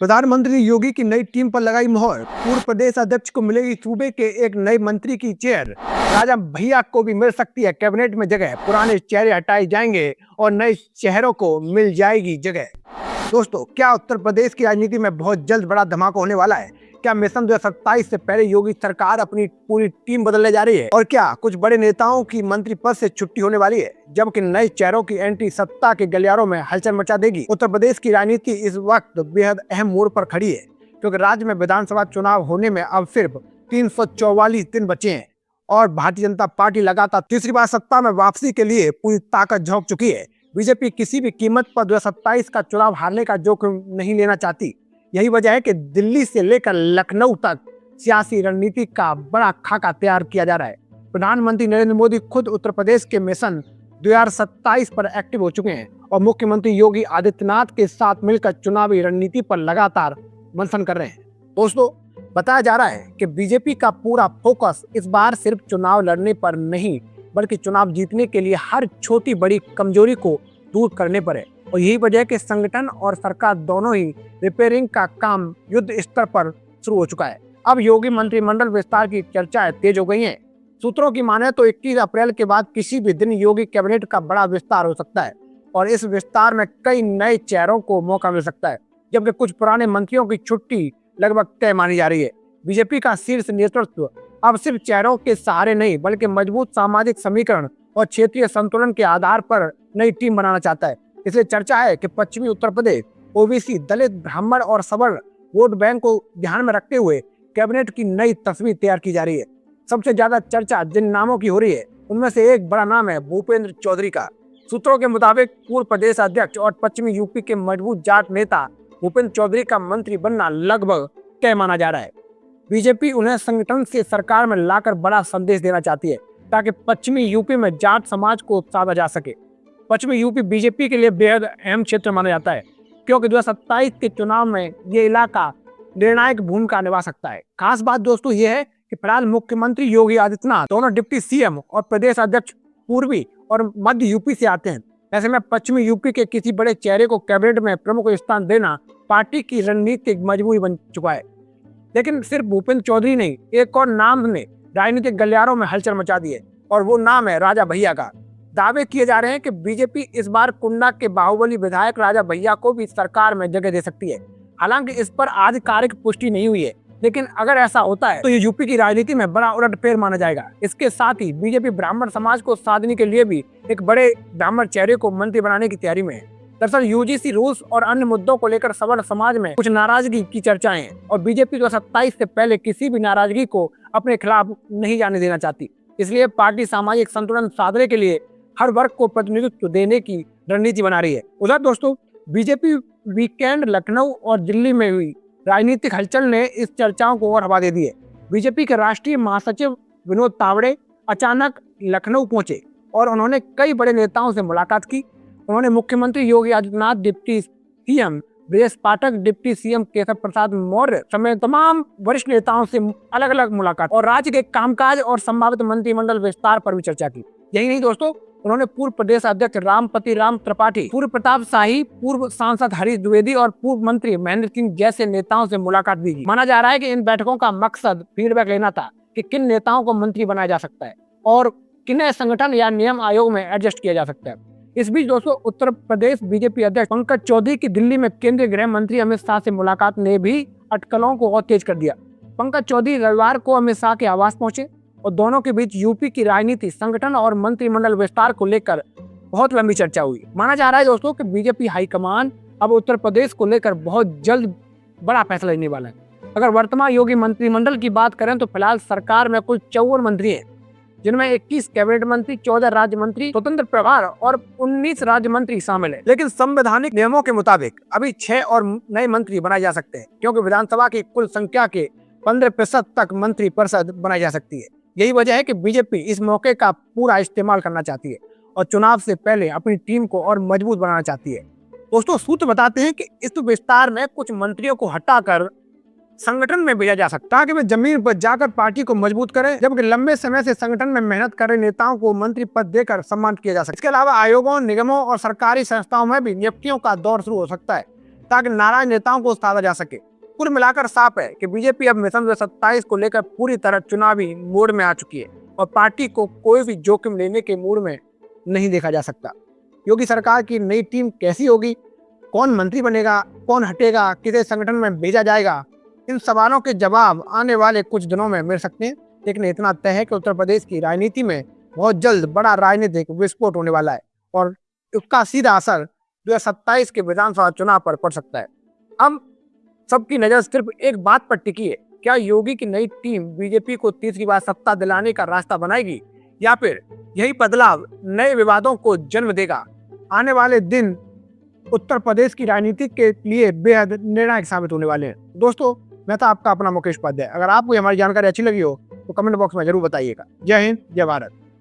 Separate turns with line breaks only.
प्रधानमंत्री योगी की नई टीम पर लगाई मोहर। पूर्व प्रदेश अध्यक्ष को मिलेगी सूबे के एक नए मंत्री की चेयर। राजा भैया को भी मिल सकती है कैबिनेट में जगह। पुराने चेहरे हटाए जाएंगे और नए चेहरों को मिल जाएगी जगह। दोस्तों, क्या उत्तर प्रदेश की राजनीति में बहुत जल्द बड़ा धमाका होने वाला है? क्या मिशन 2027 से पहले योगी सरकार अपनी पूरी टीम बदलने जा रही है? और क्या कुछ बड़े नेताओं की मंत्री पद से छुट्टी होने वाली है, जबकि नए चेहरों की एंट्री सत्ता के गलियारों में हलचल मचा देगी? उत्तर प्रदेश की राजनीति इस वक्त बेहद अहम मोड़ पर खड़ी है, क्योंकि राज्य में विधानसभा चुनाव होने में अब सिर्फ 344 दिन बचे हैं और भारतीय जनता पार्टी लगातार तीसरी बार सत्ता में वापसी के लिए पूरी ताकत झोंक चुकी है। बीजेपी किसी भी कीमत पर 2027 का चुनाव हारने का जोखिम नहीं लेना चाहती। यही वजह है कि दिल्ली से लेकर लखनऊ तक सियासी रणनीति का बड़ा खाका तैयार किया जा रहा है। प्रधानमंत्री नरेंद्र मोदी खुद उत्तर प्रदेश के मिशन 2027 पर एक्टिव हो चुके हैं और मुख्यमंत्री योगी आदित्यनाथ के साथ मिलकर चुनावी रणनीति पर लगातार मंथन कर रहे हैं। दोस्तों, बताया जा रहा है कि बीजेपी का पूरा फोकस इस बार सिर्फ चुनाव लड़ने पर नहीं, बल्कि चुनाव जीतने के लिए हर छोटी बड़ी कमजोरी को दूर करने पर है। और यही वजह है कि संगठन और सरकार दोनों ही रिपेयरिंग का काम युद्ध स्तर पर शुरू हो चुका है। अब योगी मंत्रिमंडल विस्तार की चर्चाएं तेज हो गई हैं। सूत्रों की माने तो 21 अप्रैल के बाद किसी भी दिन योगी कैबिनेट का बड़ा विस्तार हो सकता है और इस विस्तार में कई नए चेहरों को मौका मिल सकता है, जबकि कुछ पुराने मंत्रियों की छुट्टी लगभग तय मानी जा रही है। बीजेपी का शीर्ष नेतृत्व अब सिर्फ चेहरों के सहारे नहीं, बल्कि मजबूत सामाजिक समीकरण और क्षेत्रीय संतुलन के आधार पर नई टीम बनाना चाहता है। इसलिए चर्चा है कि पश्चिमी उत्तर प्रदेश, ओबीसी, दलित, ब्राह्मण और सवर्ण वोट बैंक को ध्यान में रखते हुए कैबिनेट की नई तस्वीर तैयार की जा रही है। सबसे ज्यादा चर्चा जिन नामों की हो रही है, उनमें से एक बड़ा नाम है भूपेंद्र चौधरी का। सूत्रों के मुताबिक पूर्व प्रदेश अध्यक्ष और पश्चिमी यूपी के मजबूत जाट नेता भूपेंद्र चौधरी का मंत्री बनना लगभग तय माना जा रहा है। बीजेपी उन्हें संगठन से सरकार में लाकर बड़ा संदेश देना चाहती है, ताकि पश्चिमी यूपी में जाट समाज को साधा जा सके। पश्चिमी यूपी बीजेपी के लिए बेहद अहम क्षेत्र माना जाता है, क्योंकि 2027 के चुनाव में ये इलाका निर्णायक भूमिका निभा सकता है। खास बात दोस्तों ये है कि फिलहाल मुख्यमंत्री योगी आदित्यनाथ दोनों डिप्टी सीएम और प्रदेश अध्यक्ष पूर्वी और मध्य यूपी से आते हैं। ऐसे में पश्चिमी यूपी के किसी बड़े चेहरे को कैबिनेट में प्रमुख स्थान देना पार्टी की रणनीतिक मजबूरी बन चुका है। लेकिन सिर्फ भूपेंद्र चौधरी नहीं, एक और नाम ने राजनीतिक गलियारों में हलचल मचा दी है और वो नाम है राजा भैया का। दावे किए जा रहे हैं कि बीजेपी इस बार कुंडा के बाहुबली विधायक राजा भैया को भी सरकार में जगह दे सकती है। हालांकि इस पर आधिकारिक पुष्टि नहीं हुई है, लेकिन अगर ऐसा होता है तो ये यूपी की राजनीति में बड़ा उलटफेर माना जाएगा। इसके साथ ही बीजेपी ब्राह्मण समाज को साधने के लिए भी एक बड़े ब्राह्मण चेहरे को मंत्री बनाने की तैयारी में है। दरअसल यूजीसी रूल्स और अन्य मुद्दों को लेकर सवर्ण समाज में कुछ नाराजगी की चर्चाएं हैं और बीजेपी 2027 से पहले किसी भी नाराजगी को अपने खिलाफ नहीं जाने देना चाहती। इसलिए पार्टी सामाजिक संतुलन साधने के लिए हर वर्ग को प्रतिनिधित्व देने की रणनीति बना रही है। उधर दोस्तों, बीजेपी वीकेंड लखनऊ और दिल्ली में हुई राजनीतिक हलचल ने इस चर्चाओं को और हवा दे दी है। बीजेपी के राष्ट्रीय महासचिव विनोद तावड़े अचानक लखनऊ पहुंचे और उन्होंने कई बड़े नेताओं से मुलाकात की। उन्होंने मुख्यमंत्री Yogi Adityanath, deputy CM Brajesh Pathak, deputy CM Keshav Prasad Maurya समेत तमाम वरिष्ठ नेताओं से अलग अलग मुलाकात और राज्य के कामकाज और संभावित मंत्रिमंडल विस्तार पर भी चर्चा की। यही नहीं दोस्तों, उन्होंने पूर्व प्रदेश अध्यक्ष रामपति राम त्रिपाठी, पूर्व प्रताप शाही, पूर्व सांसद हरीश द्विवेदी और पूर्व मंत्री महेंद्र सिंह जैसे नेताओं से मुलाकात भी की। माना जा रहा है कि इन बैठकों का मकसद फीडबैक लेना था कि किन नेताओं को मंत्री बनाया जा सकता है और किन्हें संगठन या नियम आयोग में एडजस्ट किया जा सकता है। इस बीच दोस्तों, उत्तर प्रदेश बीजेपी अध्यक्ष पंकज चौधरी की दिल्ली में केंद्रीय गृह मंत्री अमित शाह से मुलाकात ने भी अटकलों को और तेज कर दिया। पंकज चौधरी रविवार को अमित शाह के आवास पहुंचे और दोनों के बीच यूपी की राजनीति, संगठन और मंत्रिमंडल विस्तार को लेकर बहुत लंबी चर्चा हुई। माना जा रहा है दोस्तों कि बीजेपी हाईकमान अब उत्तर प्रदेश को लेकर बहुत जल्द बड़ा फैसला लेने वाला है। अगर वर्तमान योगी मंत्रिमंडल की बात करें तो फिलहाल सरकार में कुल 54 मंत्री हैं, जिनमें 21 कैबिनेट मंत्री, 14 राज्य मंत्री, स्वतंत्र प्रभार और 19 राज्य मंत्री शामिल है। लेकिन संवैधानिक नियमों के मुताबिक अभी 6 और नए मंत्री बनाए जा सकते हैं, क्योंकि विधानसभा की कुल संख्या के 15% तक मंत्री परिषद बनाई जा सकती है। यही वजह है कि बीजेपी इस मौके का पूरा इस्तेमाल करना चाहती है और चुनाव से पहले अपनी टीम को और मजबूत बनाना चाहती है। दोस्तों, सूत्र बताते हैं कि इस विस्तार में कुछ मंत्रियों को हटाकर संगठन में भेजा जा सकता है कि वे जमीन पर जाकर पार्टी को मजबूत करें, जबकि लंबे समय से संगठन में मेहनत कर रहे नेताओं को मंत्री पद देकर सम्मानित किया जा सकता है। इसके अलावा आयोगों, निगमों और सरकारी संस्थाओं में भी नियुक्तियों का दौर शुरू हो सकता है, ताकि नाराज नेताओं को साधा जा सके। कुल मिलाकर साफ है कि बीजेपी अब मिशन 27 को लेकर पूरी तरह चुनावी मोड में आ चुकी है और पार्टी को कोई भी जोखिम लेने के मूड में नहीं देखा जा सकता। योगी सरकार की नई टीम कैसी होगी, कौन मंत्री बनेगा, कौन हटेगा, किसे संगठन में भेजा जाएगा, इन सवालों के जवाब आने वाले कुछ दिनों में मिल सकते हैं। लेकिन इतना तय है कि उत्तर प्रदेश की राजनीति में बहुत जल्द बड़ा राजनीतिक विस्फोट होने वाला है और उसका सीधा असर 2027 के विधानसभा चुनाव पर पड़ सकता है। अब सबकी नजर सिर्फ एक बात पर टिकी है, क्या योगी की नई टीम बीजेपी को तीसरी बार सत्ता दिलाने का रास्ता बनाएगी या फिर यही बदलाव नए विवादों को जन्म देगा। आने वाले दिन उत्तर प्रदेश की राजनीति के लिए बेहद निर्णायक साबित होने वाले हैं। दोस्तों, मैं था आपका अपना मुकेश उपाध्याय। अगर आपको हमारी जानकारी अच्छी लगी हो तो कमेंट बॉक्स में जरूर बताइएगा। जय हिंद, जय भारत।